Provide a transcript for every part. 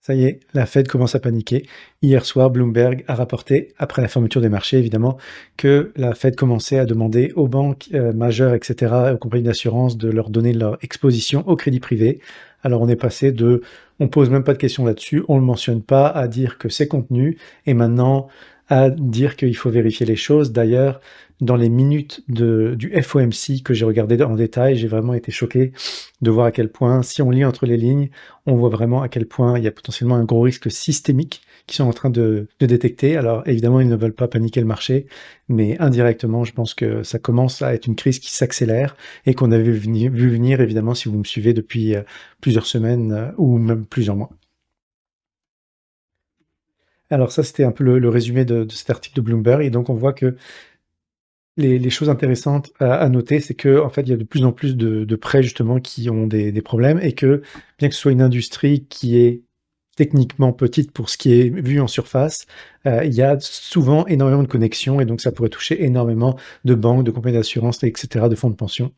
Ça y est, la Fed commence à paniquer. Hier soir, Bloomberg a rapporté, après la fermeture des marchés évidemment, que la Fed commençait à demander aux banques majeures, etc., aux compagnies d'assurance de leur donner leur exposition au crédit privé. Alors on est passé de on pose même pas de questions là-dessus, on le mentionne pas, à dire que c'est contenu, et maintenant à dire qu'il faut vérifier les choses. D'ailleurs, dans les minutes du FOMC que j'ai regardé en détail, j'ai vraiment été choqué de voir à quel point, si on lit entre les lignes, on voit vraiment à quel point il y a potentiellement un gros risque systémique qu'ils sont en train de détecter. Alors évidemment, ils ne veulent pas paniquer le marché, mais indirectement, je pense que ça commence à être une crise qui s'accélère et qu'on avait vu venir, évidemment, si vous me suivez depuis plusieurs semaines ou même plusieurs mois. Alors ça, c'était un peu le résumé de cet article de Bloomberg, et donc on voit que les choses intéressantes à noter, c'est que en fait, il y a de plus en plus de prêts justement qui ont des problèmes, et que bien que ce soit une industrie qui est techniquement petite pour ce qui est vu en surface, il y a souvent énormément de connexions, et donc ça pourrait toucher énormément de banques, de compagnies d'assurance, et cetera, de fonds de pension.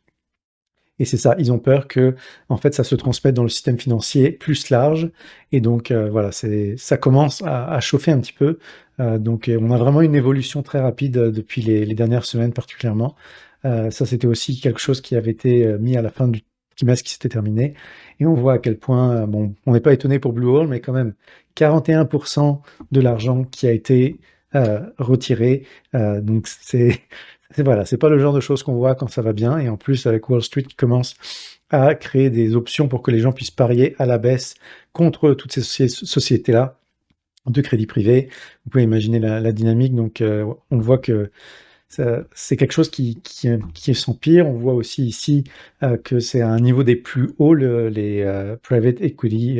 Et c'est ça, ils ont peur que, en fait, ça se transmette dans le système financier plus large, et donc voilà, ça commence à chauffer un petit peu. Donc on a vraiment une évolution très rapide depuis les dernières semaines particulièrement. Ça, c'était aussi quelque chose qui avait été mis à la fin du trimestre qui s'était terminé, et on voit à quel point, bon, on n'est pas étonné pour Blue Hole, mais quand même, 41% de l'argent qui a été retiré, donc voilà, c'est pas le genre de choses qu'on voit quand ça va bien, et en plus avec Wall Street qui commence à créer des options pour que les gens puissent parier à la baisse contre toutes ces sociétés-là de crédit privé. Vous pouvez imaginer la dynamique, donc on voit que c'est quelque chose qui s'empire. On voit aussi ici que c'est à un niveau des plus hauts, les private equity,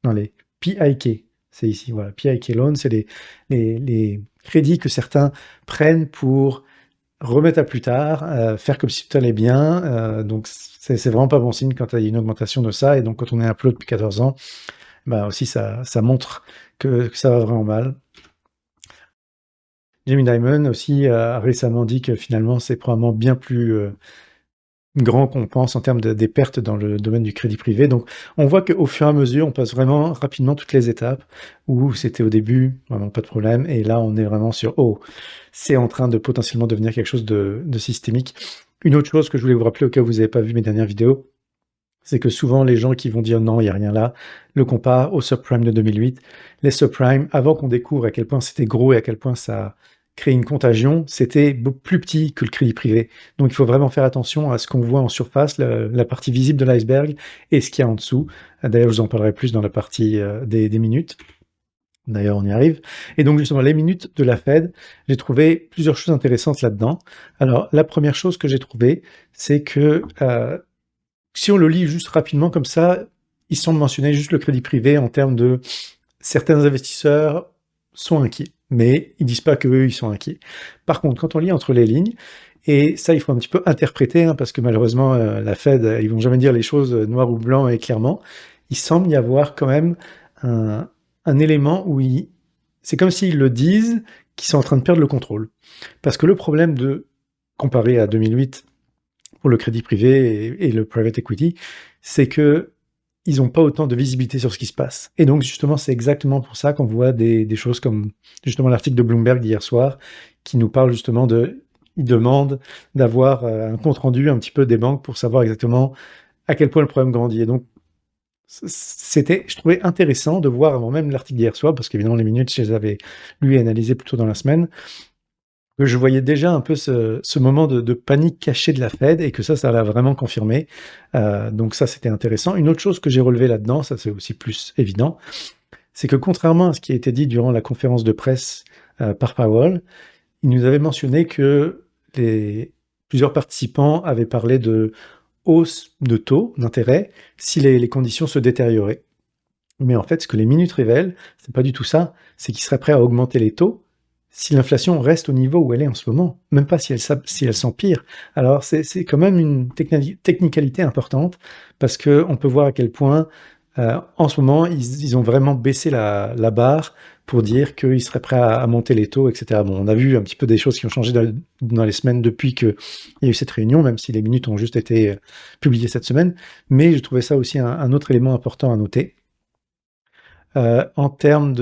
non, les PIK. C'est ici, voilà, PIK loans, c'est les crédits que certains prennent pour remettre à plus tard, faire comme si tout allait bien, donc c'est vraiment pas bon signe quand il y a une augmentation de ça, et donc quand on est un peu depuis 14 ans, bah, aussi ça montre que ça va vraiment mal. Jamie Dimon aussi a récemment dit que finalement c'est probablement bien plus grand qu'on pense en termes des pertes dans le domaine du crédit privé. Donc on voit qu'au fur et à mesure, on passe vraiment rapidement toutes les étapes, où c'était au début, vraiment pas de problème, et là on est vraiment sur, oh, c'est en train de potentiellement devenir quelque chose de systémique. Une autre chose que je voulais vous rappeler, au cas où vous n'avez pas vu mes dernières vidéos, c'est que souvent les gens qui vont dire non, il n'y a rien là, le comparent au subprime de 2008. Les subprimes, avant qu'on découvre à quel point c'était gros et à quel point ça crée une contagion, c'était beaucoup plus petit que le crédit privé. Donc il faut vraiment faire attention à ce qu'on voit en surface, la partie visible de l'iceberg, et ce qu'il y a en dessous. D'ailleurs, je vous en parlerai plus dans la partie des minutes. D'ailleurs, on y arrive. Et donc, justement, les minutes de la Fed, j'ai trouvé plusieurs choses intéressantes là-dedans. Alors, la première chose que j'ai trouvée, c'est que si on le lit juste rapidement comme ça, il semble mentionner juste le crédit privé en termes de certains investisseurs sont inquiets, mais ils disent pas qu'eux, ils sont inquiets. Par contre, quand on lit entre les lignes, et ça, il faut un petit peu interpréter, hein, parce que malheureusement, la Fed, ils vont jamais dire les choses noir ou blanc et clairement. Il semble y avoir quand même un, un élément où c'est comme s'ils le disent, qu'ils sont en train de perdre le contrôle. Parce que le problème comparé à 2008, pour le crédit privé et le private equity, c'est que ils n'ont pas autant de visibilité sur ce qui se passe. Et donc, justement, c'est exactement pour ça qu'on voit des choses comme, justement, l'article de Bloomberg d'hier soir, qui nous parle justement ils demandent d'avoir un compte-rendu un petit peu des banques pour savoir exactement à quel point le problème grandit. Et donc, je trouvais intéressant de voir avant même l'article d'hier soir, parce qu'évidemment, les minutes, je les avais lues et analysées plus tôt dans la semaine, que je voyais déjà un peu ce moment de panique cachée de la Fed, et que ça l'a vraiment confirmé. Donc ça, c'était intéressant. Une autre chose que j'ai relevée là-dedans, ça c'est aussi plus évident, c'est que contrairement à ce qui a été dit durant la conférence de presse par Powell, il nous avait mentionné que plusieurs participants avaient parlé de hausse de taux d'intérêt si les conditions se détérioraient. Mais en fait, ce que les minutes révèlent, c'est pas du tout ça, c'est qu'ils seraient prêts à augmenter les taux si l'inflation reste au niveau où elle est en ce moment, même pas si elle s'empire. Alors c'est quand même une technicalité importante, parce qu'on peut voir à quel point en ce moment ils ont vraiment baissé la barre pour dire qu'ils seraient prêts à monter les taux, etc. Bon, on a vu un petit peu des choses qui ont changé dans les semaines depuis qu'il y a eu cette réunion, même si les minutes ont juste été publiées cette semaine, mais je trouvais ça aussi un autre élément important à noter. En termes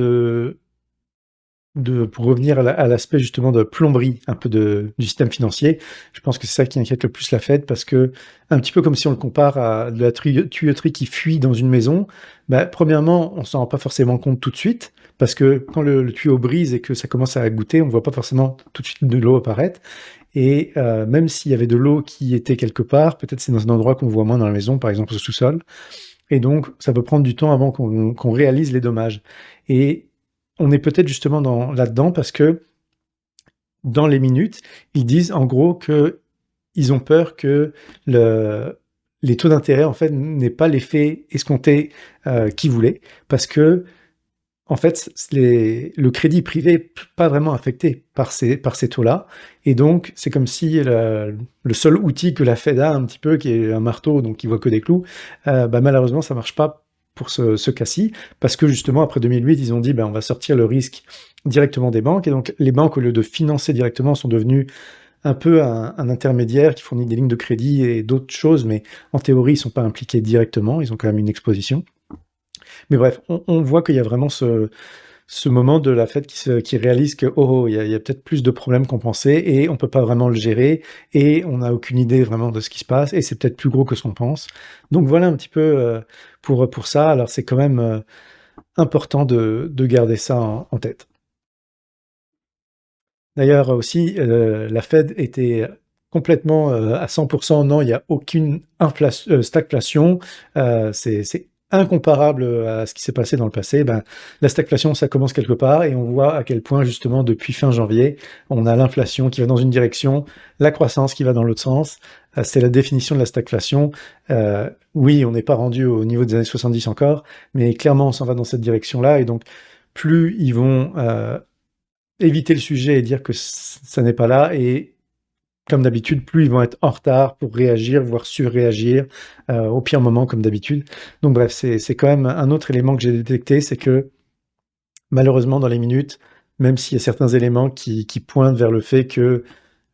pour revenir à l'aspect justement de plomberie, un peu du système financier, je pense que c'est ça qui inquiète le plus la Fed parce que, un petit peu comme si on le compare à de la tuyauterie qui fuit dans une maison, bah, premièrement, on s'en rend pas forcément compte tout de suite parce que quand le tuyau brise et que ça commence à goutter, on voit pas forcément tout de suite de l'eau apparaître et même s'il y avait de l'eau qui était quelque part, peut-être c'est dans un endroit qu'on voit moins dans la maison, par exemple au sous-sol et donc ça peut prendre du temps avant qu'on réalise les dommages et on est peut-être justement là-dedans parce que dans les minutes, ils disent en gros qu'ils ont peur que les taux d'intérêt en fait n'aient pas l'effet escompté qu'ils voulaient parce que en fait, le crédit privé n'est pas vraiment affecté par ces taux-là. Et donc, c'est comme si le seul outil que la Fed a un petit peu, qui est un marteau, donc qui voit que des clous, bah, malheureusement, ça marche pas pour ce cas-ci, parce que justement, après 2008, ils ont dit, bah, on va sortir le risque directement des banques. Et donc, les banques, au lieu de financer directement, sont devenues un peu un intermédiaire qui fournit des lignes de crédit et d'autres choses, mais en théorie, ils sont pas impliqués directement, ils ont quand même une exposition. Mais bref, on voit qu'il y a vraiment ce moment de la fête qui réalise que oh, il y a peut-être plus de problèmes qu'on pensait et on peut pas vraiment le gérer et on n'a aucune idée vraiment de ce qui se passe et c'est peut-être plus gros que ce qu'on pense. Donc voilà un petit peu pour ça. Alors c'est quand même important de garder ça en tête. D'ailleurs aussi, la Fed était complètement à 100% non, il n'y a aucune stagflation, c'est incomparable à ce qui s'est passé dans le passé. Ben, la stagflation, ça commence quelque part et on voit à quel point justement depuis fin janvier, on a l'inflation qui va dans une direction, la croissance qui va dans l'autre sens. C'est la définition de la stagflation. Oui, on n'est pas rendu au niveau des années 70 encore, mais clairement on s'en va dans cette direction-là et donc plus ils vont éviter le sujet et dire que ça n'est pas là et comme d'habitude, plus ils vont être en retard pour réagir, voire surréagir au pire moment comme d'habitude. Donc bref, c'est quand même un autre élément que j'ai détecté, c'est que malheureusement dans les minutes, même s'il y a certains éléments qui pointent vers le fait que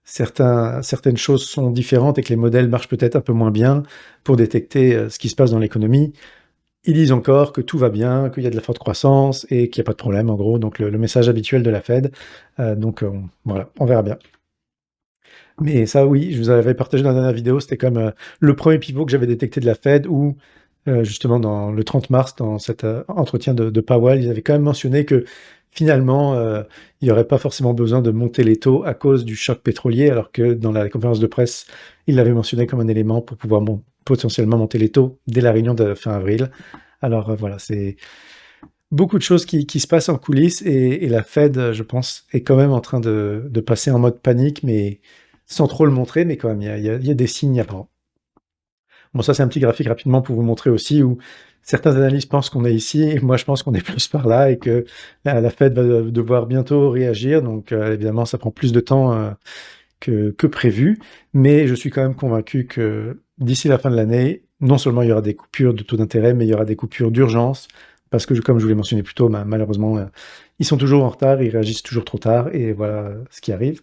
certaines choses sont différentes et que les modèles marchent peut-être un peu moins bien pour détecter ce qui se passe dans l'économie, ils disent encore que tout va bien, qu'il y a de la forte croissance et qu'il n'y a pas de problème, en gros, donc le message habituel de la Fed. Voilà, on verra bien. Mais ça, oui, je vous avais partagé dans la dernière vidéo, c'était comme le premier pivot que j'avais détecté de la Fed où, justement, dans le 30 mars, dans cet entretien de Powell, ils avaient quand même mentionné que finalement, il n'y aurait pas forcément besoin de monter les taux à cause du choc pétrolier, alors que dans la conférence de presse, ils l'avaient mentionné comme un élément pour pouvoir potentiellement monter les taux dès la réunion de fin avril. Alors voilà, c'est beaucoup de choses qui se passent en coulisses et la Fed, je pense, est quand même en train de passer en mode panique, mais sans trop le montrer, mais quand même, il y a des signes apparents. Bon, ça, c'est un petit graphique rapidement pour vous montrer aussi où certains analystes pensent qu'on est ici, et moi, je pense qu'on est plus par là et que la Fed va devoir bientôt réagir. Donc, évidemment, ça prend plus de temps que prévu, mais je suis quand même convaincu que d'ici la fin de l'année, non seulement il y aura des coupures de taux d'intérêt, mais il y aura des coupures d'urgence, parce que comme je vous l'ai mentionné plus tôt, malheureusement, ils sont toujours en retard, ils réagissent toujours trop tard, et voilà ce qui arrive.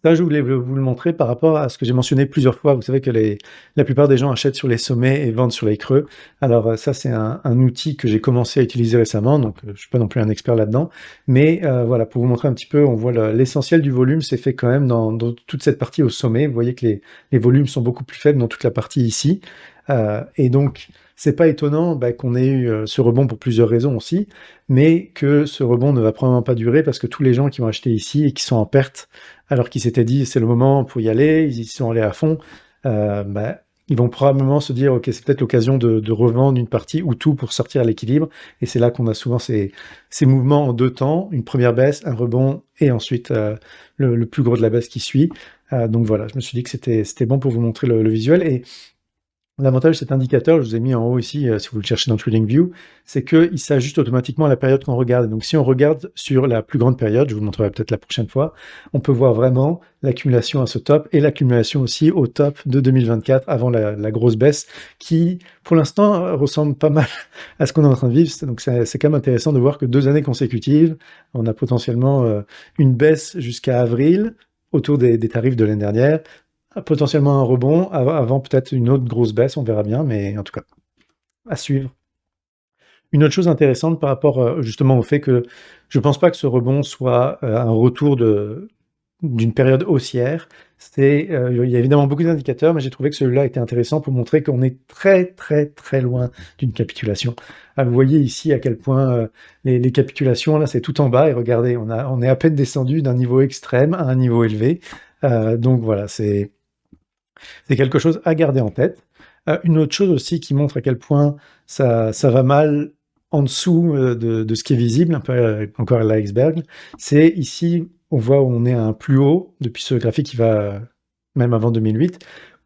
Ça, je voulais vous le montrer par rapport à ce que j'ai mentionné plusieurs fois. Vous savez que la plupart des gens achètent sur les sommets et vendent sur les creux. Alors ça, c'est un outil que j'ai commencé à utiliser récemment, donc je ne suis pas non plus un expert là-dedans. Mais voilà, pour vous montrer un petit peu, on voit l'essentiel du volume, c'est fait quand même dans toute cette partie au sommet. Vous voyez que les volumes sont beaucoup plus faibles dans toute la partie ici. Et donc, c'est pas étonnant qu'on ait eu ce rebond pour plusieurs raisons aussi, mais que ce rebond ne va probablement pas durer parce que tous les gens qui ont acheté ici et qui sont en perte, alors qu'ils s'étaient dit c'est le moment pour y aller, ils y sont allés à fond, ils vont probablement se dire ok, c'est peut-être l'occasion de revendre une partie ou tout pour sortir à l'équilibre. Et c'est là qu'on a souvent ces mouvements en deux temps, une première baisse, un rebond et ensuite le plus gros de la baisse qui suit. Donc voilà, je me suis dit que c'était bon pour vous montrer le visuel. Et l'avantage de cet indicateur, je vous ai mis en haut ici, si vous le cherchez dans TradingView, c'est qu'il s'ajuste automatiquement à la période qu'on regarde. Donc si on regarde sur la plus grande période, je vous le montrerai peut-être la prochaine fois, on peut voir vraiment l'accumulation à ce top et l'accumulation aussi au top de 2024 avant la grosse baisse qui, pour l'instant, ressemble pas mal à ce qu'on est en train de vivre. Donc c'est quand même intéressant de voir que 2 années consécutives, on a potentiellement une baisse jusqu'à avril autour des tarifs de l'année dernière. Potentiellement un rebond, avant peut-être une autre grosse baisse, on verra bien, mais en tout cas, à suivre. Une autre chose intéressante par rapport, justement au fait que je pense pas que ce rebond soit, un retour d'une période haussière. Il y a évidemment beaucoup d'indicateurs, mais j'ai trouvé que celui-là était intéressant pour montrer qu'on est très, très, très loin d'une capitulation. Ah, vous voyez ici à quel point, les capitulations, là, c'est tout en bas et regardez, on est à peine descendu d'un niveau extrême à un niveau élevé. Donc voilà, c'est quelque chose à garder en tête. Une autre chose aussi qui montre à quel point ça va mal en dessous, de ce qui est visible, un peu, encore l'iceberg, c'est ici, on voit où on est à un plus haut depuis ce graphique qui va même avant 2008,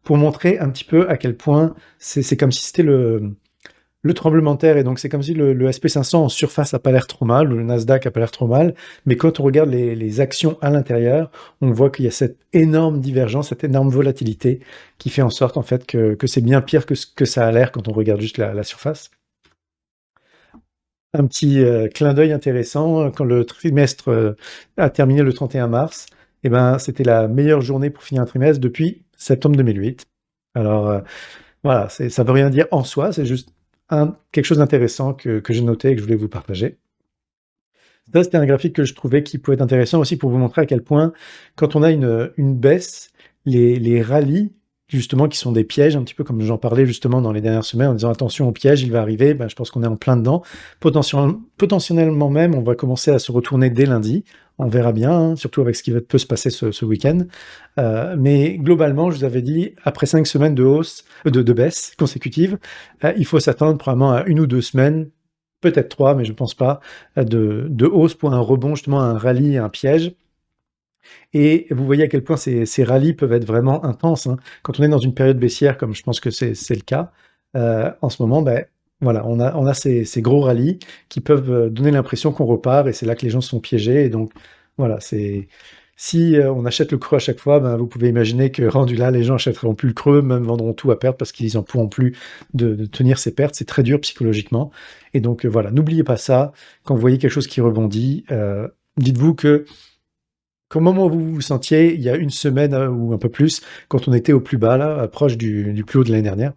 pour montrer un petit peu à quel point c'est comme si c'était le tremblement de terre. Et donc c'est comme si le SP500 en surface a pas l'air trop mal, ou le Nasdaq a pas l'air trop mal, mais quand on regarde les actions à l'intérieur, on voit qu'il y a cette énorme divergence, cette énorme volatilité qui fait en sorte en fait que c'est bien pire que ce que ça a l'air quand on regarde juste la surface. Un petit clin d'œil intéressant, quand le trimestre a terminé le 31 mars, et ben, c'était la meilleure journée pour finir un trimestre depuis septembre 2008. Alors, voilà, ça veut rien dire en soi, c'est juste quelque chose d'intéressant que j'ai noté et que je voulais vous partager. Ça, c'était un graphique que je trouvais qui pouvait être intéressant aussi pour vous montrer à quel point, quand on a une baisse, les rallyes, justement, qui sont des pièges, un petit peu comme j'en parlais justement dans les dernières semaines, en disant attention au piège, il va arriver, ben, je pense qu'on est en plein dedans. Potentiellement même, on va commencer à se retourner dès lundi. On verra bien, hein, surtout avec ce qui peut se passer ce week-end. Mais globalement, je vous avais dit, après 5 semaines de hausse, de baisse consécutive, il faut s'attendre probablement à 1 ou 2 semaines, peut-être 3, mais je ne pense pas, de hausse pour un rebond, justement un rallye, un piège. Et vous voyez à quel point ces rallyes peuvent être vraiment intenses, hein. Quand on est dans une période baissière, comme je pense que c'est le cas, en ce moment, ben, voilà, on a ces gros rallyes qui peuvent, donner l'impression qu'on repart et c'est là que les gens sont piégés et donc voilà, si, on achète le creux à chaque fois, ben, vous pouvez imaginer que rendu là, les gens achèteront plus le creux, même vendront tout à perte parce qu'ils en pourront plus de tenir ces pertes. C'est très dur psychologiquement et donc, voilà, n'oubliez pas ça. Quand vous voyez quelque chose qui rebondit, dites-vous que qu'au moment où vous vous sentiez, il y a 1 semaine, ou un peu plus, quand on était au plus bas là, proche du plus haut de l'année dernière,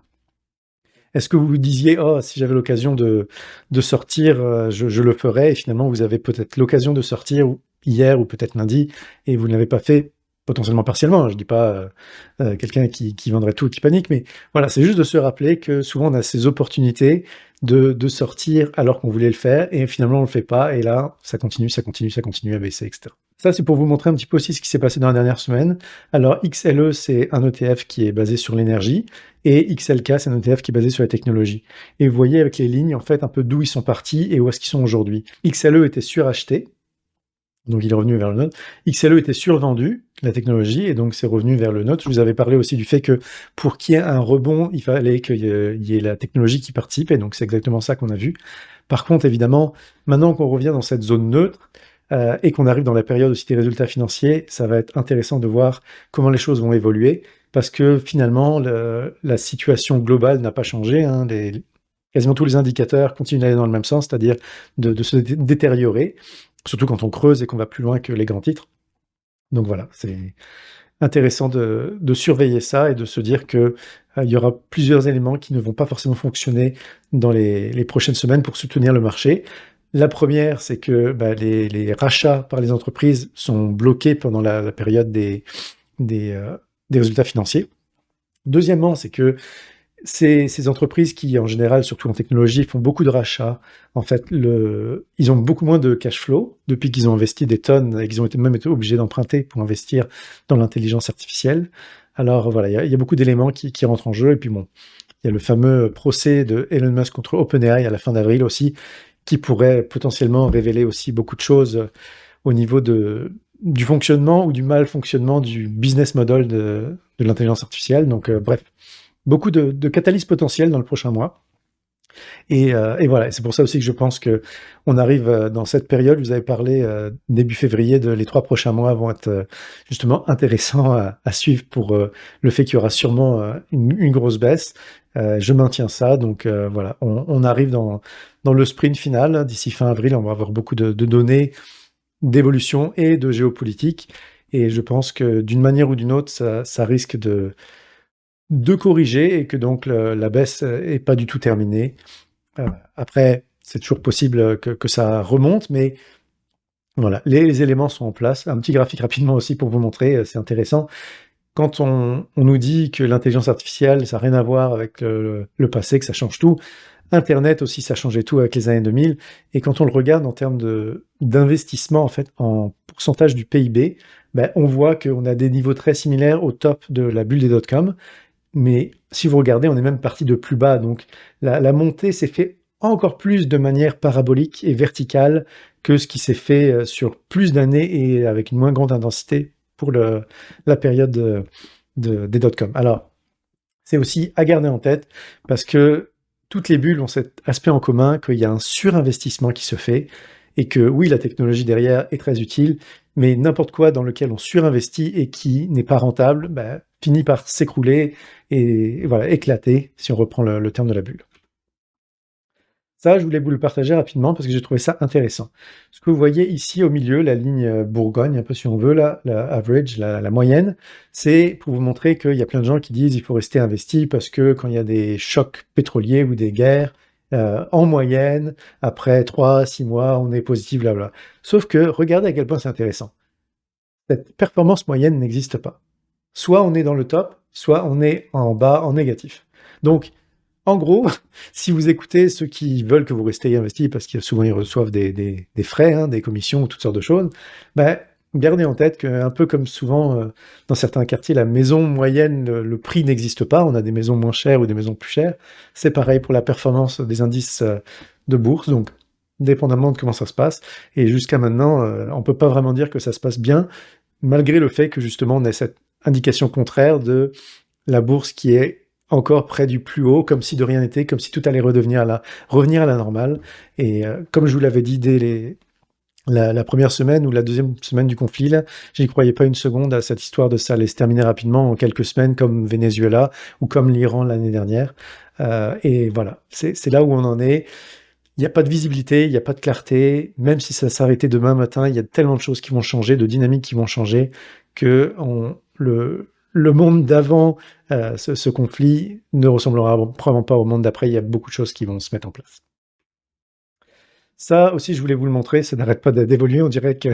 est-ce que vous vous disiez: «Oh, si j'avais l'occasion de sortir, je le ferais» et finalement vous avez peut-être l'occasion de sortir ou hier ou peut-être lundi et vous ne l'avez pas fait, potentiellement partiellement, hein. Je dis pas, quelqu'un qui vendrait tout et qui panique, mais voilà, c'est juste de se rappeler que souvent on a ces opportunités de sortir alors qu'on voulait le faire et finalement on le fait pas et là, ça continue, ça continue, ça continue à baisser et cetera. Ça, c'est pour vous montrer un petit peu aussi ce qui s'est passé dans la dernière semaine. Alors XLE, c'est un ETF qui est basé sur l'énergie et XLK, c'est un ETF qui est basé sur la technologie. Et vous voyez avec les lignes, en fait, un peu d'où ils sont partis et où est-ce qu'ils sont aujourd'hui. XLE était suracheté, donc il est revenu vers le neutre. XLE était survendu, la technologie, et donc c'est revenu vers le neutre. Je vous avais parlé aussi du fait que pour qu'il y ait un rebond, il fallait qu'il y ait la technologie qui participe, et donc c'est exactement ça qu'on a vu. Par contre, évidemment, maintenant qu'on revient dans cette zone neutre, et qu'on arrive dans la période aussi des résultats financiers, ça va être intéressant de voir comment les choses vont évoluer, parce que finalement, la situation globale n'a pas changé, hein. Quasiment tous les indicateurs continuent d'aller dans le même sens, c'est-à-dire de se détériorer, surtout quand on creuse et qu'on va plus loin que les grands titres. Donc voilà, c'est intéressant de surveiller ça et de se dire que, il y aura plusieurs éléments qui ne vont pas forcément fonctionner dans les prochaines semaines pour soutenir le marché. La première, c'est que, bah, les rachats par les entreprises sont bloqués pendant la période des, heu, des résultats financiers. Deuxièmement, c'est que ces entreprises qui, en général, surtout en technologie, font beaucoup de rachats, en fait, ils ont beaucoup moins de cash flow depuis qu'ils ont investi des tonnes et qu'ils ont même été obligés d'emprunter pour investir dans l'intelligence artificielle. Alors voilà, il y a beaucoup d'éléments qui rentrent en jeu et puis bon, il y a le fameux procès de Elon Musk contre OpenAI à la fin d'avril aussi, qui pourrait potentiellement révéler aussi beaucoup de choses, au niveau du fonctionnement ou du mal fonctionnement du business model de l'intelligence artificielle. Donc, bref, beaucoup de catalyses potentielles dans le prochain mois. Et voilà, c'est pour ça aussi que je pense qu'on arrive dans cette période. Vous avez parlé début février les 3 prochains mois vont être justement intéressants à suivre pour le fait qu'il y aura sûrement une grosse baisse. Je maintiens ça, donc voilà, on arrive dans le sprint final. D'ici fin avril, on va avoir beaucoup de données, d'évolution et de géopolitique. Et je pense que d'une manière ou d'une autre, ça risque de corriger et que donc la baisse est pas du tout terminée. Après, c'est toujours possible que ça remonte, mais voilà, les éléments sont en place. Un petit graphique rapidement aussi pour vous montrer, c'est intéressant. Quand on nous dit que l'intelligence artificielle, ça n'a rien à voir avec le passé, que ça change tout, internet aussi, ça changeait tout avec les années 2000 et quand on le regarde en termes d'investissement, en fait, en pourcentage du PIB, ben, on voit qu'on a des niveaux très similaires au top de la bulle des dot-com, mais si vous regardez, on est même parti de plus bas, donc la montée s'est fait encore plus de manière parabolique et verticale que ce qui s'est fait, sur plus d'années et avec une moins grande intensité pour la période des dot-com. Alors, c'est aussi à garder en tête parce que toutes les bulles ont cet aspect en commun qu'il y a un surinvestissement qui se fait et que oui, la technologie derrière est très utile, mais n'importe quoi dans lequel on surinvestit et qui n'est pas rentable, bah, finit par s'écrouler et voilà, éclater, si on reprend le terme de la bulle. Ça, je voulais vous le partager rapidement parce que j'ai trouvé ça intéressant. Ce que vous voyez ici au milieu, la ligne Bourgogne, un peu si on veut, là, la average, la moyenne, c'est pour vous montrer qu'il y a plein de gens qui disent qu'il faut rester investi parce que quand il y a des chocs pétroliers ou des guerres, en moyenne, après 3 à 6 mois, on est positif, blabla. Sauf que regardez à quel point c'est intéressant. Cette performance moyenne n'existe pas. Soit on est dans le top, soit on est en bas, en négatif. Donc, en gros, si vous écoutez ceux qui veulent que vous restiez investi, parce que souvent ils reçoivent des frais, hein, des commissions ou toutes sortes de choses, ben, gardez en tête qu'un peu comme souvent dans certains quartiers, la maison moyenne, le prix n'existe pas, on a des maisons moins chères ou des maisons plus chères. C'est pareil pour la performance des indices de bourse, donc dépendamment de comment ça se passe. Et jusqu'à maintenant, on ne peut pas vraiment dire que ça se passe bien, malgré le fait que justement on ait cette indication contraire de la bourse qui est encore près du plus haut, comme si de rien n'était, comme si tout allait revenir à la normale. Et comme je vous l'avais dit dès la première semaine ou la deuxième semaine du conflit, là, j'y croyais pas une seconde à cette histoire de ça allait se terminer rapidement en quelques semaines, comme Venezuela ou comme l'Iran l'année dernière. Et voilà, c'est là où on en est. Il n'y a pas de visibilité, il n'y a pas de clarté. Même si ça s'arrêtait demain matin, il y a tellement de choses qui vont changer, de dynamiques qui vont changer, que le monde d'avant ce conflit ne ressemblera probablement pas au monde d'après. Il y a beaucoup de choses qui vont se mettre en place. Ça aussi, je voulais vous le montrer, ça n'arrête pas d'évoluer. On dirait que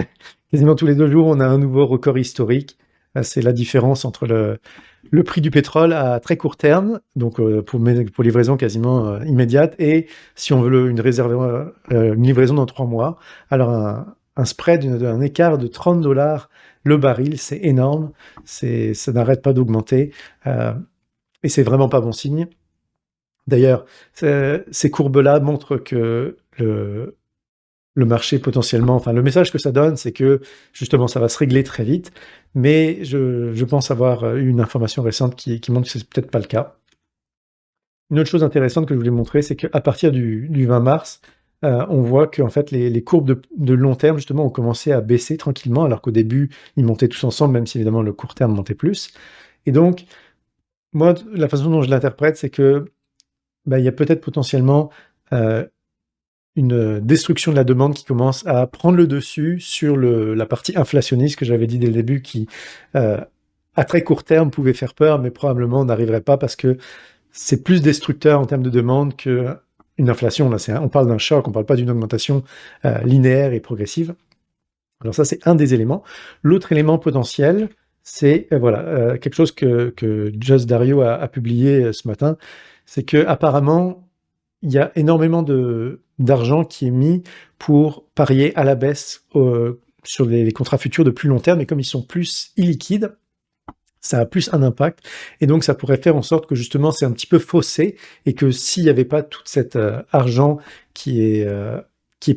quasiment tous les 2 jours, on a un nouveau record historique. C'est la différence entre le prix du pétrole à très court terme, donc pour livraison quasiment immédiate, et si on veut une livraison dans 3 mois. Alors un spread, un écart de $30 le baril, c'est énorme, ça n'arrête pas d'augmenter, et c'est vraiment pas bon signe. D'ailleurs, ces courbes-là montrent que le marché potentiellement, enfin le message que ça donne, c'est que justement ça va se régler très vite, mais je pense avoir eu une information récente qui montre que c'est peut-être pas le cas. Une autre chose intéressante que je voulais montrer, c'est qu'à partir du 20 mars, on voit qu'en fait les courbes de long terme justement ont commencé à baisser tranquillement, alors qu'au début ils montaient tous ensemble, même si évidemment le court terme montait plus. Et donc, moi, la façon dont je l'interprète, c'est que bah, il y a peut-être potentiellement une destruction de la demande qui commence à prendre le dessus sur la partie inflationniste que j'avais dit dès le début, qui à très court terme pouvait faire peur, mais probablement n'arriverait pas parce que c'est plus destructeur en termes de demande qu'une inflation. Là, on parle d'un choc, on ne parle pas d'une augmentation linéaire et progressive. Alors ça, c'est un des éléments. L'autre élément potentiel, c'est voilà, quelque chose que Just Dario a publié ce matin, c'est que apparemment il y a énormément d'argent qui est mis pour parier à la baisse sur les contrats futurs de plus long terme, et comme ils sont plus illiquides, ça a plus un impact, et donc ça pourrait faire en sorte que justement c'est un petit peu faussé, et que s'il n'y avait pas tout cet argent qui est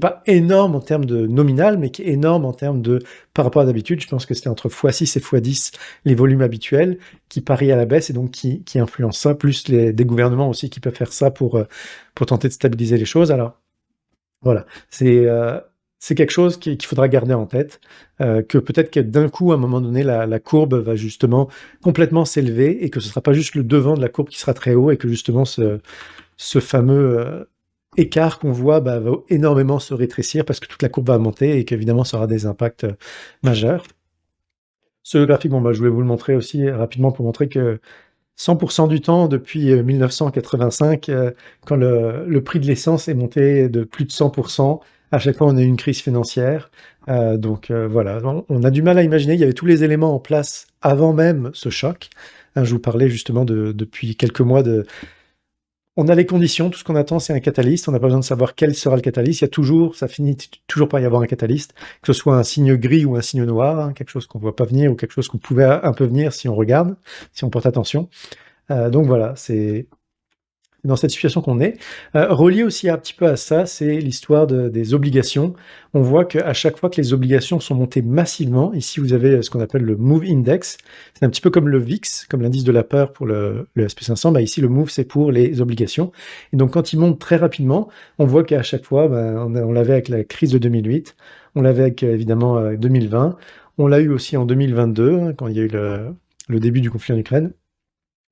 pas énorme en termes de nominal, mais qui est énorme en termes de, par rapport à d'habitude, je pense que c'était entre x6 et x10 les volumes habituels, qui parient à la baisse et donc qui influencent ça, plus des gouvernements aussi qui peuvent faire ça pour tenter de stabiliser les choses. Alors voilà, c'est quelque chose qu'il faudra garder en tête, que peut-être que d'un coup, à un moment donné, la courbe va justement complètement s'élever et que ce ne sera pas juste le devant de la courbe qui sera très haut et que justement ce fameux écart qu'on voit va énormément se rétrécir parce que toute la courbe va monter et qu'évidemment ça aura des impacts majeurs. Ce graphique, bon, je voulais vous le montrer aussi rapidement pour montrer que 100 du temps depuis, 1985, quand le prix de l'essence est monté de plus de 100. À chaque fois, on a eu une crise financière, donc voilà, on a du mal à imaginer. Il y avait tous les éléments en place avant même ce choc. Je vous parlais justement depuis quelques mois de on a les conditions, tout ce qu'on attend, c'est un catalyste. On n'a pas besoin de savoir quel sera le catalyste. Il y a toujours, ça finit toujours par y avoir un catalyste, que ce soit un signe gris ou un signe noir, hein, quelque chose qu'on ne voit pas venir ou quelque chose qu'on pouvait un peu venir si on regarde, si on porte attention. Donc voilà, c'est dans cette situation qu'on est. Relié aussi un petit peu à ça, c'est l'histoire des obligations. On voit qu'à chaque fois que les obligations sont montées massivement, ici vous avez ce qu'on appelle le Move Index, c'est un petit peu comme le VIX, comme l'indice de la peur pour le SP500, bah ici le Move c'est pour les obligations. Et donc quand il monte très rapidement, on voit qu'à chaque fois, bah, on l'avait avec la crise de 2008, on l'avait avec évidemment 2020, on l'a eu aussi en 2022, hein, quand il y a eu le début du conflit en Ukraine.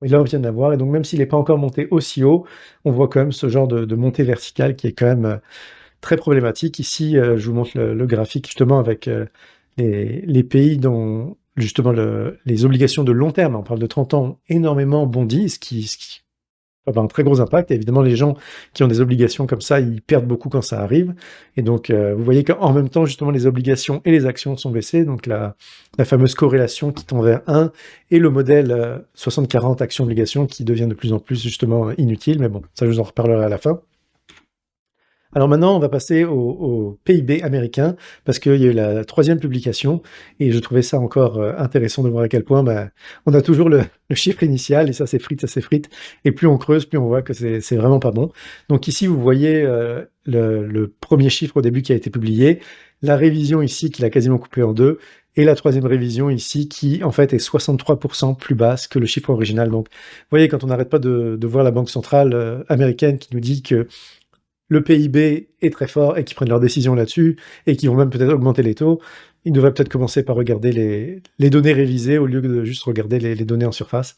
Et là, on vient de l'avoir et donc même s'il n'est pas encore monté aussi haut, on voit quand même ce genre de montée verticale qui est quand même, très problématique. Ici, je vous montre le graphique justement avec, les pays dont justement les obligations de long terme, on parle de 30 ans, ont énormément bondi, ce qui peut avoir un très gros impact. Et évidemment, les gens qui ont des obligations comme ça, ils perdent beaucoup quand ça arrive. Et donc, vous voyez qu'en même temps, justement, les obligations et les actions sont baissées. Donc, la fameuse corrélation qui tend vers 1 et le modèle 60-40 actions-obligations qui devient de plus en plus, justement, inutile. Mais bon, ça, je vous en reparlerai à la fin. Alors maintenant, on va passer au PIB américain, parce qu'il y a eu la troisième publication, et je trouvais ça encore intéressant de voir à quel point bah, on a toujours le chiffre initial, et ça s'effrite, et plus on creuse, plus on voit que c'est vraiment pas bon. Donc ici, vous voyez le premier chiffre au début qui a été publié, la révision ici qui l'a quasiment coupé en deux, et la troisième révision ici qui en fait est 63% plus basse que le chiffre original. Donc vous voyez, quand on n'arrête pas de voir la Banque centrale américaine qui nous dit que le PIB est très fort et qu'ils prennent leurs décisions là-dessus et qu'ils vont même peut-être augmenter les taux, ils devraient peut-être commencer par regarder les données révisées au lieu de juste regarder les données en surface.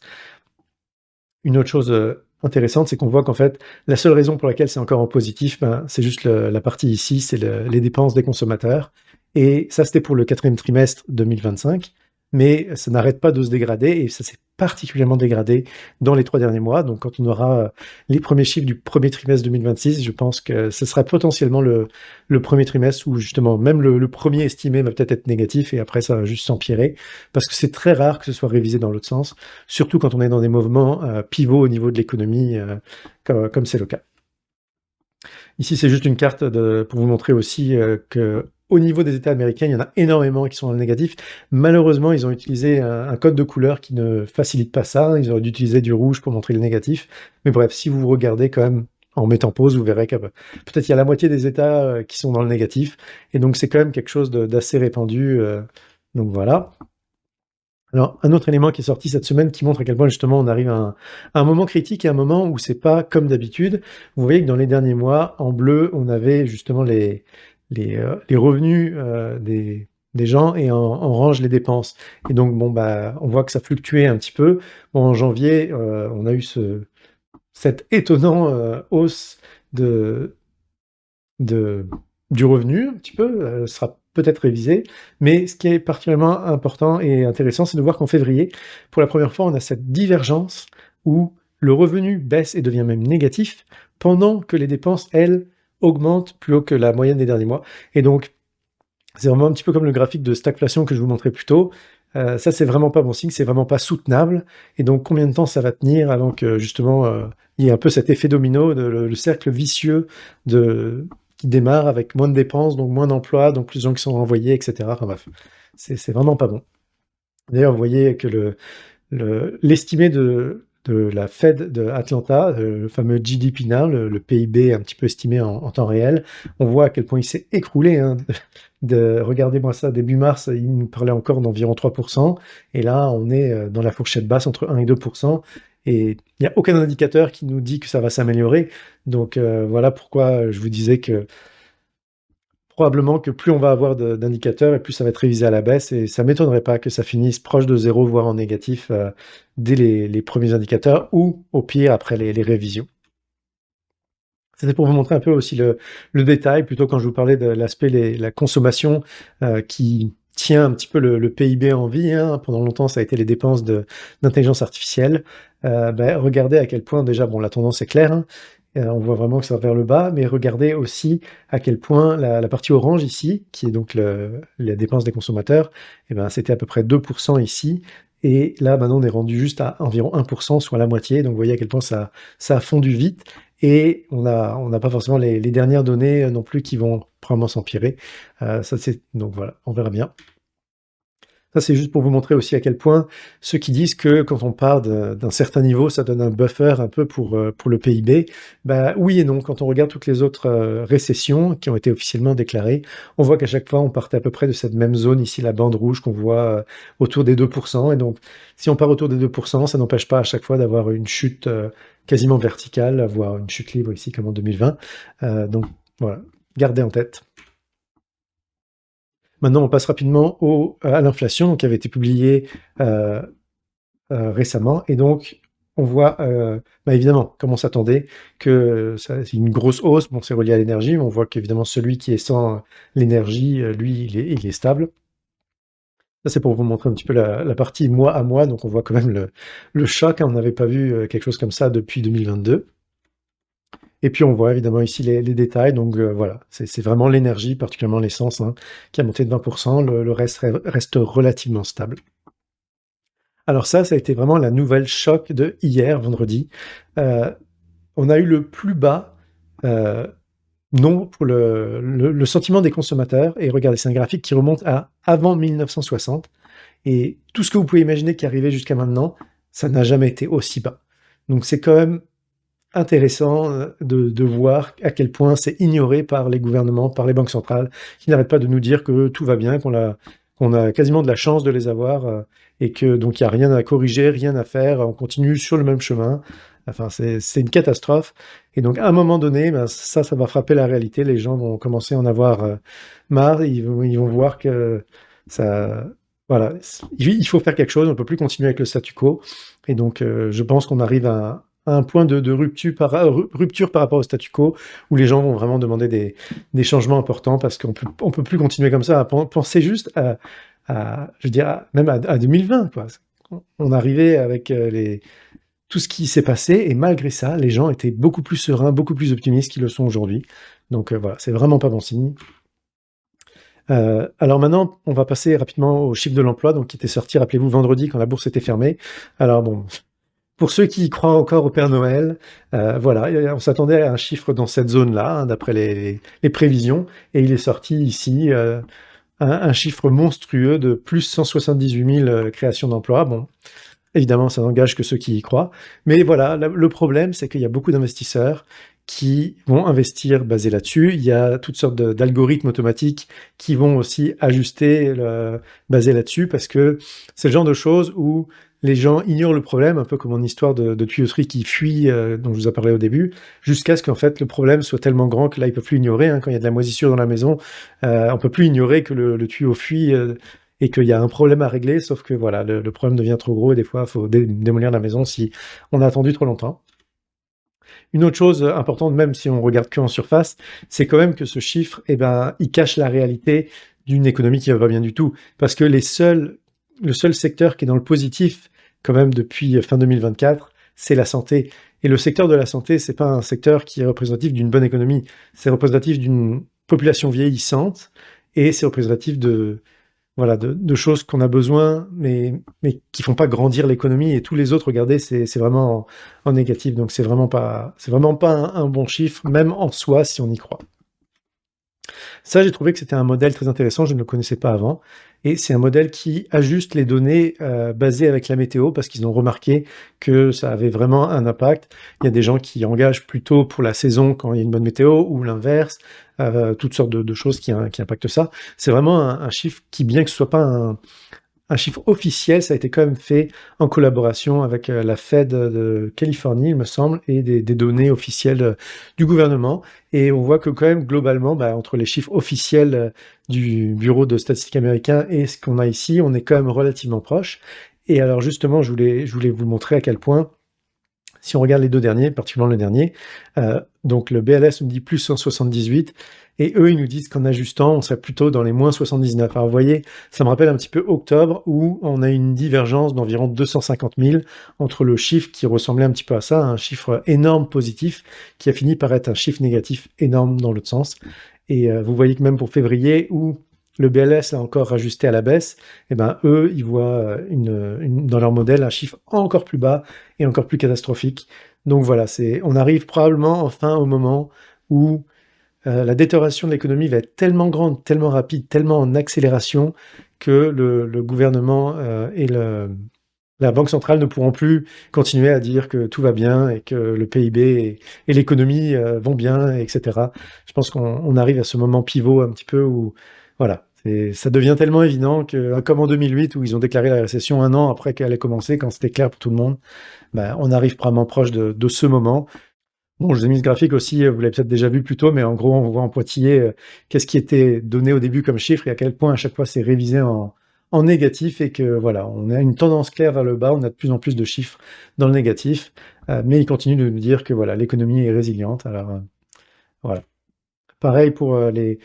Une autre chose intéressante, c'est qu'on voit qu'en fait, la seule raison pour laquelle c'est encore en positif, ben, c'est juste la partie ici, c'est les dépenses des consommateurs. Et ça, c'était pour le quatrième trimestre 2025, mais ça n'arrête pas de se dégrader, et ça s'est particulièrement dégradé dans les 3 derniers mois. Donc quand on aura les premiers chiffres du premier trimestre 2026, je pense que ce sera potentiellement le premier trimestre où justement même le premier estimé va peut-être être négatif, et après ça va juste s'empirer, parce que c'est très rare que ce soit révisé dans l'autre sens, surtout quand on est dans des mouvements pivots au niveau de l'économie, comme c'est le cas. Ici, c'est juste une carte pour vous montrer aussi que au niveau des États américains, il y en a énormément qui sont dans le négatif. Malheureusement, ils ont utilisé un code de couleur qui ne facilite pas ça. Ils auraient dû utiliser du rouge pour montrer le négatif. Mais bref, si vous regardez quand même en mettant pause, vous verrez que peut-être il y a la moitié des États qui sont dans le négatif. Et donc, c'est quand même quelque chose d'assez répandu. Donc voilà. Alors, un autre élément qui est sorti cette semaine qui montre à quel point justement on arrive à un moment critique et un moment où c'est pas comme d'habitude. Vous voyez que dans les derniers mois, en bleu, on avait justement les revenus des gens, et en orange les dépenses. Et donc bon bah on voit que ça fluctuait un petit peu. Bon, en janvier, on a eu cette étonnante hausse de, de- du revenu un petit peu, sera peut-être révisé, mais ce qui est particulièrement important et intéressant, c'est de voir qu'en février, pour la première fois, on a cette divergence où le revenu baisse et devient même négatif, pendant que les dépenses, elles, augmentent plus haut que la moyenne des derniers mois. Et donc, c'est vraiment un petit peu comme le graphique de stagflation que je vous montrais plus tôt. Ça, c'est vraiment pas bon signe, c'est vraiment pas soutenable. Et donc, combien de temps ça va tenir avant que justement il y ait un peu cet effet domino, le cercle vicieux qui démarre avec moins de dépenses, donc moins d'emplois, donc plus de gens qui sont envoyés, etc. Enfin bref, c'est vraiment pas bon. D'ailleurs, vous voyez que l'estimé de la Fed d'Atlanta, le fameux GDP Now, le PIB un petit peu estimé en temps réel, on voit à quel point il s'est écroulé, hein. Regardez-moi ça, début mars, il nous parlait encore d'environ 3%, et là, on est dans la fourchette basse entre 1 et 2%, et il n'y a aucun indicateur qui nous dit que ça va s'améliorer. Donc voilà pourquoi je vous disais que probablement que plus on va avoir d'indicateurs et plus ça va être révisé à la baisse, et ça m'étonnerait pas que ça finisse proche de zéro, voire en négatif, dès les premiers indicateurs, ou au pire après les révisions. C'était pour vous montrer un peu aussi le détail, plutôt quand je vous parlais de l'aspect la consommation qui tient un petit peu le PIB en vie, hein. Pendant longtemps, ça a été les dépenses d'intelligence artificielle. Regardez à quel point déjà, bon, la tendance est claire, hein. On voit vraiment que ça va vers le bas, mais regardez aussi à quel point la partie orange ici, qui est donc la dépense des consommateurs, c'était à peu près 2 ici et là, maintenant, on est rendu juste à environ 1 soit la moitié. Donc vous voyez à quel point ça a fondu vite et on n'a pas forcément les dernières données, non plus qui vont probablement s'empirer. Ça c'est donc voilà, on verra bien. Ça, c'est juste pour vous montrer aussi à quel point ceux qui disent que quand on part d'un certain niveau, ça donne un buffer un peu pour le PIB, oui et non. Quand on regarde toutes les autres, récessions qui ont été officiellement déclarées, on voit qu'à chaque fois, on partait à peu près de cette même zone ici, la bande rouge qu'on voit, autour des 2 et donc si on part autour des 2 ça n'empêche pas à chaque fois d'avoir une chute, quasiment verticale, voire une chute libre ici comme en 2020. Donc voilà, gardez en tête. Maintenant, on passe rapidement à l'inflation, qui avait été publiée euh, récemment. Et donc, on voit, évidemment, comme on s'attendait, que c'est une grosse hausse. Bon, c'est relié à l'énergie, mais on voit qu'évidemment, celui qui est sans l'énergie, lui, il est stable. Ça, c'est pour vous montrer un petit peu la partie mois à mois. Donc, on voit quand même le choc, hein. On n'avait pas vu quelque chose comme ça depuis 2022. Et puis on voit évidemment ici les détails, donc voilà, c'est vraiment l'énergie, particulièrement l'essence, hein, qui a monté de 20 le reste reste relativement stable. Alors ça a été vraiment la nouvelle choc de hier, vendredi. Heu, on a eu le plus bas, heu, non pour le sentiment des consommateurs et regardez, c'est un graphique qui remonte à avant 1960 et tout ce que vous pouvez imaginer qui est arrivé jusqu'à maintenant, ça n'a jamais été aussi bas. Donc c'est quand même intéressant, de voir à quel point c'est ignoré par les gouvernements, par les banques centrales, qui n'arrêtent pas de nous dire que tout va bien, qu'on a quasiment de la chance de les avoir, et que donc il y a rien à corriger, rien à faire, on continue sur le même chemin. Enfin, c'est une catastrophe et donc à un moment donné, ça va frapper la réalité. Les gens vont commencer à en avoir, marre, ils vont voir que ça voilà, il faut faire quelque chose, on ne peut plus continuer avec le statu quo et donc je pense qu'on arrive à un point de rupture par rapport au statu quo, où les gens vont vraiment demander des changements importants parce qu'on peut plus continuer comme ça. Pensez juste je veux dire, même à 2020, quoi. On arrivait avec tout ce qui s'est passé et malgré ça, les gens étaient beaucoup plus sereins, beaucoup plus optimistes qu'ils le sont aujourd'hui. Donc voilà, c'est vraiment pas bon signe. Alors maintenant, on va passer rapidement au chiffre de l'emploi, donc qui était sorti, rappelez-vous, vendredi quand la bourse était fermée. Alors bon, pour ceux qui croient encore au Père Noël, voilà, on s'attendait à un chiffre dans cette zone-là, hein, d'après les prévisions et il est sorti ici, un chiffre monstrueux de plus 178 000, créations d'emplois. Bon, évidemment, ça n'engage que ceux qui y croient. Mais voilà, le problème, c'est qu'il y a beaucoup d'investisseurs qui vont investir basé là-dessus. Il y a toutes sortes d'algorithmes automatiques qui vont aussi ajuster basé là-dessus parce que c'est le genre de choses où les gens ignorent le problème, un peu comme en histoire de tuyauterie qui fuit, dont je vous ai parlé au début, jusqu'à ce qu'en fait le problème soit tellement grand que là, ils peuvent plus ignorer, hein. Quand il y a de la moisissure dans la maison, on peut plus ignorer que le tuyau fuit, et qu'il y a un problème à régler, sauf que voilà, le problème devient trop gros et des fois, il faut démolir la maison si on a attendu trop longtemps. Une autre chose importante, même si on regarde que en surface, c'est quand même que ce chiffre, il cache la réalité d'une économie qui va pas bien du tout. Parce que le seul secteur qui est dans le positif, quand même, depuis fin 2024, c'est la santé. Et le secteur de la santé, c'est pas un secteur qui est représentatif d'une bonne économie. C'est représentatif d'une population vieillissante et c'est représentatif voilà, de choses qu'on a besoin, mais qui font pas grandir l'économie et tous les autres, regardez, c'est vraiment en négatif. Donc c'est vraiment pas un bon chiffre, même en soi, si on y croit. Ça, j'ai trouvé que c'était un modèle très intéressant, je ne le connaissais pas avant et c'est un modèle qui ajuste les données, basées avec la météo parce qu'ils ont remarqué que ça avait vraiment un impact. Il y a des gens qui engagent plutôt pour la saison quand il y a une bonne météo ou l'inverse, toutes sortes de choses qui impactent ça. C'est vraiment un chiffre qui, bien que ce soit pas un chiffre officiel, ça a été quand même fait en collaboration avec la Fed de Californie, il me semble, et des données officielles du gouvernement. Et on voit que quand même, globalement, entre les chiffres officiels du Bureau de statistiques américain et ce qu'on a ici, on est quand même relativement proche. Et alors justement, je voulais vous montrer à quel point Si on regarde les 2 derniers, particulièrement le dernier, donc le BLS nous dit +178 et eux, ils nous disent qu'en ajustant, on serait plutôt dans les -79. Alors vous voyez, ça me rappelle un petit peu octobre où on a une divergence d'environ 250 000 entre le chiffre qui ressemblait un petit peu à ça, un chiffre énorme positif, qui a fini par être un chiffre négatif énorme dans l'autre sens. Et vous voyez que même pour février, où le BLS a encore rajusté à la baisse, et ben eux, ils voient dans leur modèle un chiffre encore plus bas et encore plus catastrophique. Donc voilà, on arrive probablement enfin au moment où la détérioration de l'économie va être tellement grande, tellement rapide, tellement en accélération que le gouvernement et la Banque centrale ne pourront plus continuer à dire que tout va bien et que le PIB et l'économie vont bien, etc. Je pense qu'on arrive à ce moment pivot un petit peu où, voilà, ça devient tellement évident que, comme en 2008 où ils ont déclaré la récession un an après qu'elle ait commencé, quand c'était clair pour tout le monde, ben, on arrive probablement proche de ce moment. Bon, je vous ai mis ce graphique aussi, vous l'avez peut-être déjà vu plus tôt, mais en gros, on voit en pointillé qu'est-ce qui était donné au début comme chiffre et à quel point à chaque fois c'est révisé en négatif et que voilà, on a une tendance claire vers le bas, on a de plus en plus de chiffres dans le négatif, mais il continue de nous dire que voilà, l'économie est résiliente. Alors voilà. Pareil pour les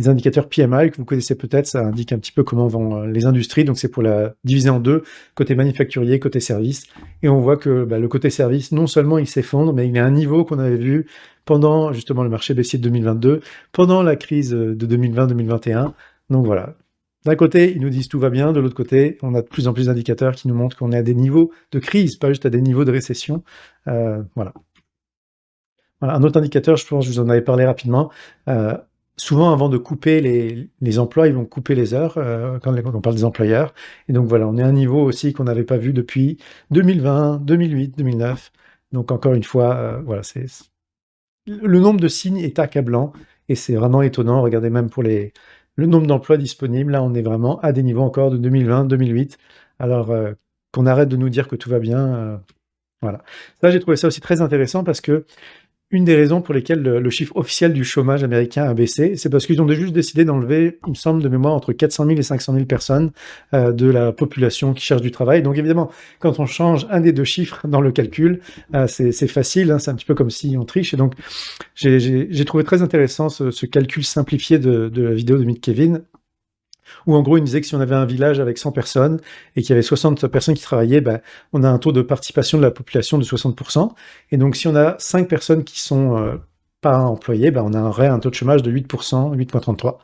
indicateurs PMI que vous connaissez peut-être, ça indique un petit peu comment vont les industries, donc c'est pour la diviser en deux, côté manufacturier, côté service, et on voit que le côté service, non seulement il s'effondre, mais il est à un niveau qu'on avait vu pendant justement le marché baissier de 2022, pendant la crise de 2020-2021, donc voilà. D'un côté, ils nous disent tout va bien, de l'autre côté, on a de plus en plus d'indicateurs qui nous montrent qu'on est à des niveaux de crise, pas juste à des niveaux de récession, voilà. Voilà, un autre indicateur, je pense que je vous en avais parlé rapidement, souvent avant de couper les emplois, ils vont couper les heures, quand on parle des employeurs et donc voilà, on est à un niveau aussi qu'on n'avait pas vu depuis 2020, 2008, 2009. Donc encore une fois, voilà, c'est le nombre de signes est accablant et c'est vraiment étonnant. Regardez même pour le nombre d'emplois disponibles, là, on est vraiment à des niveaux encore de 2020, 2008. Alors, qu'on arrête de nous dire que tout va bien, voilà. Ça, j'ai trouvé ça aussi très intéressant parce que une des raisons pour lesquelles le chiffre officiel du chômage américain a baissé, c'est parce qu'ils ont juste décidé d'enlever, il me semble de mémoire, entre 400 000 et 500 000 personnes de la population qui cherche du travail. Donc évidemment, quand on change un des deux chiffres dans le calcul, c'est facile, hein, c'est un petit peu comme si on triche. Et donc j'ai trouvé très intéressant ce calcul simplifié de la vidéo de Mick Kevin, où en gros, il me disait que si on avait un village avec 100 personnes et qu'il y avait 60 personnes qui travaillaient, ben, on a un taux de participation de la population de 60%. Et donc, si on a 5 personnes qui sont pas employées, ben, on aurait un taux de chômage de 8%, 8,33%.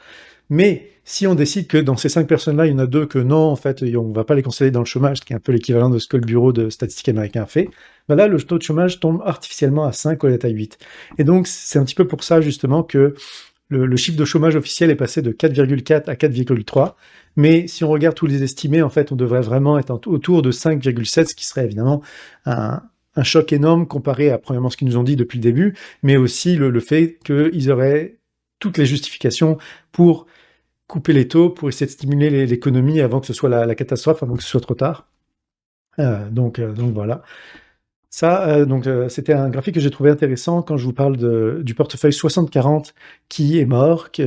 Mais si on décide que dans ces 5 personnes-là, il y en a 2 que non, en fait, on ne va pas les considérer dans le chômage, ce qui est un peu l'équivalent de ce que le bureau de statistiques américain a fait, ben là, le taux de chômage tombe artificiellement à 5 au lieu d'être à 8. Et donc, c'est un petit peu pour ça, justement, que le chiffre de chômage officiel est passé de 4,4 à 4,3, mais si on regarde tous les estimés, en fait, on devrait vraiment être autour de 5,7, ce qui serait évidemment un choc énorme comparé à, premièrement, ce qu'ils nous ont dit depuis le début, mais aussi le fait qu'ils auraient toutes les justifications pour couper les taux, pour essayer de stimuler l'économie avant que ce soit la catastrophe, avant que ce soit trop tard. Donc voilà. Ça, c'était un graphique que j'ai trouvé intéressant quand je vous parle du portefeuille 60-40 qui est mort, quand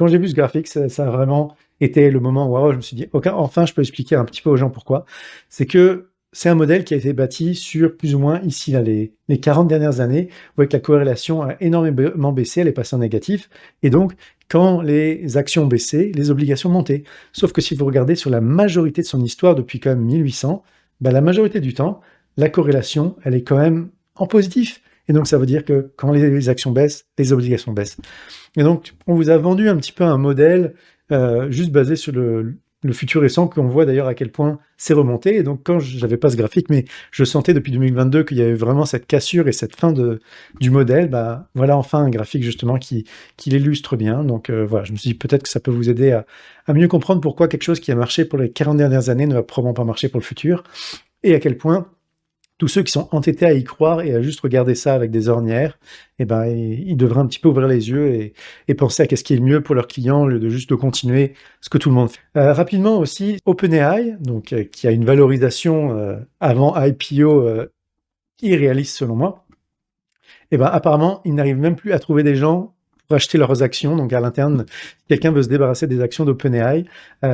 j'ai vu ce graphique, ça a vraiment été le moment où waouh, je me suis dit: «OK, enfin je peux expliquer un petit peu aux gens pourquoi». C'est que c'est un modèle qui a été bâti sur plus ou moins ici là, les 40 dernières années. Vous voyez que la corrélation a énormément baissé, elle est passée en négatif et donc quand les actions baissaient, les obligations montaient. Sauf que si vous regardez sur la majorité de son histoire depuis quand même 1800, bah, la majorité du temps, la corrélation, elle est quand même en positif. Et donc, ça veut dire que quand les actions baissent, les obligations baissent. Et donc, on vous a vendu un petit peu un modèle juste basé sur le futur récent, qu'on voit d'ailleurs à quel point c'est remonté. Et donc, quand j'avais pas ce graphique, mais je sentais depuis 2022 qu'il y avait vraiment cette cassure et cette fin du modèle, bah, voilà enfin un graphique justement qui l'illustre bien. Donc voilà, je me suis dit peut-être que ça peut vous aider à mieux comprendre pourquoi quelque chose qui a marché pour les 40 dernières années ne va probablement pas marcher pour le futur, et à quel point tous ceux qui sont entêtés à y croire et à juste regarder ça avec des ornières, eh ben, ils devraient un petit peu ouvrir les yeux et penser à qu'est-ce qui est le mieux pour leurs clients, au lieu de juste de continuer ce que tout le monde fait. Rapidement aussi, OpenAI, donc, qui a une valorisation avant IPO irréaliste selon moi, eh ben, apparemment, ils n'arrivent même plus à trouver des gens pour acheter leurs actions. Donc à l'interne, quelqu'un veut se débarrasser des actions d'OpenAI.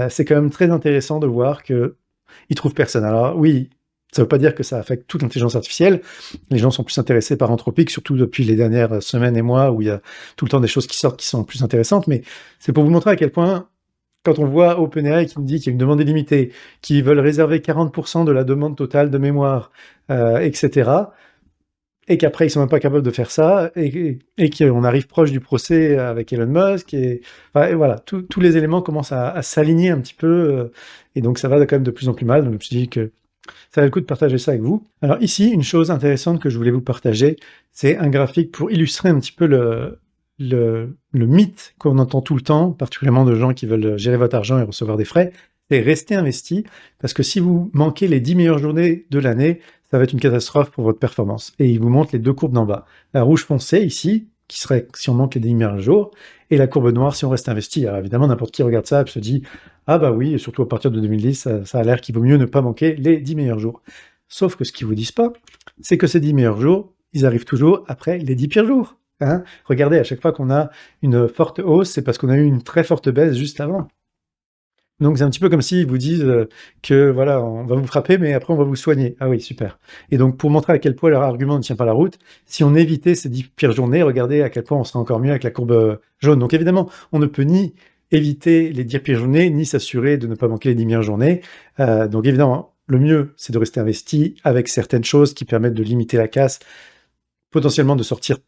C'est quand même très intéressant de voir qu'ils trouvent personne. Alors oui, Ça ne veut pas dire que ça affecte toute l'intelligence artificielle. Les gens sont plus intéressés par Anthropic, surtout depuis les dernières semaines et mois où il y a tout le temps des choses qui sortent qui sont plus intéressantes. Mais c'est pour vous montrer à quel point, quand on voit OpenAI qui nous dit qu'il y a une demande illimitée, qu'ils veulent réserver 40% de la demande totale de mémoire, etc., et qu'après ils sont même pas capables de faire ça, et qu'on arrive proche du procès avec Elon Musk, et voilà, tous les éléments commencent à s'aligner un petit peu, et donc ça va quand même de plus en plus mal. Donc je me suis dit que ça valait le coup de partager ça avec vous. Alors ici, une chose intéressante que je voulais vous partager, c'est un graphique pour illustrer un petit peu le mythe qu'on entend tout le temps, particulièrement de gens qui veulent gérer votre argent et recevoir des frais, c'est rester investi, parce que si vous manquez les 10 meilleures journées de l'année, ça va être une catastrophe pour votre performance. Et il vous montre les deux courbes d'en bas. La rouge foncée ici, qui serait si on manque les 10 meilleurs jours, et la courbe noire si on reste investi. Alors évidemment, n'importe qui regarde ça et se dit « Ah bah oui, et surtout à partir de 2010, ça a l'air qu'il vaut mieux ne pas manquer les 10 meilleurs jours. » Sauf que ce qu'ils vous disent pas, c'est que ces 10 meilleurs jours, ils arrivent toujours après les 10 pires jours. Hein. Regardez, à chaque fois qu'on a une forte hausse, c'est parce qu'on a eu une très forte baisse juste avant. Donc c'est un petit peu comme s'ils vous disent que voilà, on va vous frapper, mais après on va vous soigner. Ah oui, super. Et donc pour montrer à quel point leur argument ne tient pas la route, si on évitait ces 10 pires journées, regardez à quel point on serait encore mieux avec la courbe jaune. Donc évidemment, on ne peut ni éviter les 10 pires journées, ni s'assurer de ne pas manquer les 10 meilleures journées. Donc évidemment, le mieux, c'est de rester investi avec certaines choses qui permettent de limiter la casse, potentiellement de sortir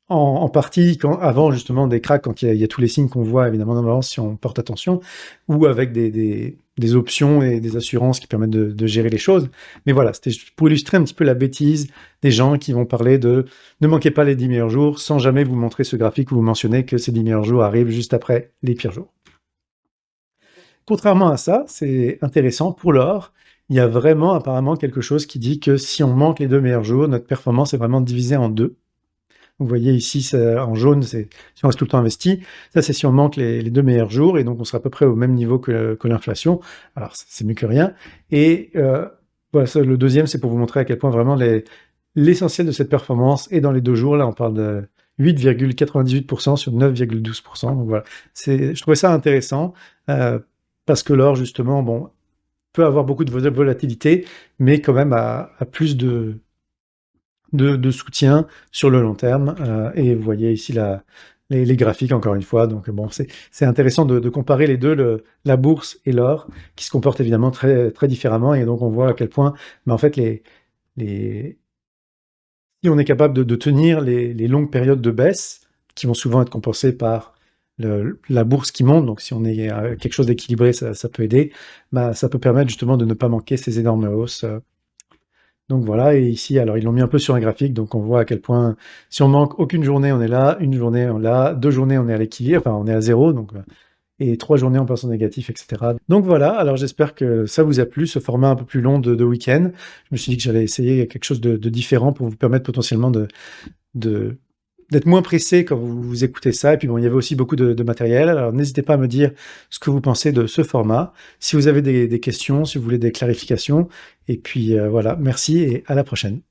en partie avant justement des cracks, quand il y a tous les signes qu'on voit évidemment dans l'avance si on porte attention, ou avec des options et des assurances qui permettent de gérer les choses. Mais voilà, c'était pour illustrer un petit peu la bêtise des gens qui vont parler de ne manquez pas les 10 meilleurs jours, sans jamais vous montrer ce graphique où vous mentionnez que ces 10 meilleurs jours arrivent juste après les pires jours. Contrairement à ça, c'est intéressant, pour l'or, il y a vraiment apparemment quelque chose qui dit que si on manque les 2 meilleurs jours, notre performance est vraiment divisée en 2. Vous voyez ici, en jaune, c'est si on reste tout le temps investi. Ça, c'est si on manque les 2 meilleurs jours, et donc on sera à peu près au même niveau que l'inflation. Alors, c'est mieux que rien. Et voilà, ça, le deuxième, c'est pour vous montrer à quel point vraiment l'essentiel de cette performance est dans les 2 jours. Là, on parle de 8,98% sur 9,12%. Donc voilà, je trouvais ça intéressant, parce que l'or, justement, bon, peut avoir beaucoup de volatilité, mais quand même a plus de soutien sur le long terme, et vous voyez ici les graphiques encore une fois. Donc bon, c'est intéressant de comparer les deux, la bourse et l'or, qui se comportent évidemment très, très différemment, et donc on voit à quel point, mais en fait, si on est capable de tenir les longues périodes de baisse, qui vont souvent être compensées par la bourse qui monte, donc si on est à quelque chose d'équilibré, ça peut aider, bah, ça peut permettre justement de ne pas manquer ces énormes hausses. Donc voilà, et ici, alors ils l'ont mis un peu sur un graphique, donc on voit à quel point, si on manque aucune journée, on est là, une journée, on est là, 2 journées, on est à l'équilibre, enfin on est à 0, donc, et 3 journées, on passe en négatif, etc. Donc voilà, alors j'espère que ça vous a plu, ce format un peu plus long de week-end. Je me suis dit que j'allais essayer quelque chose de différent pour vous permettre potentiellement d'être moins pressé quand vous écoutez ça. Et puis bon, il y avait aussi beaucoup de matériel, alors n'hésitez pas à me dire ce que vous pensez de ce format, si vous avez des questions, si vous voulez des clarifications, et puis voilà, merci et à la prochaine.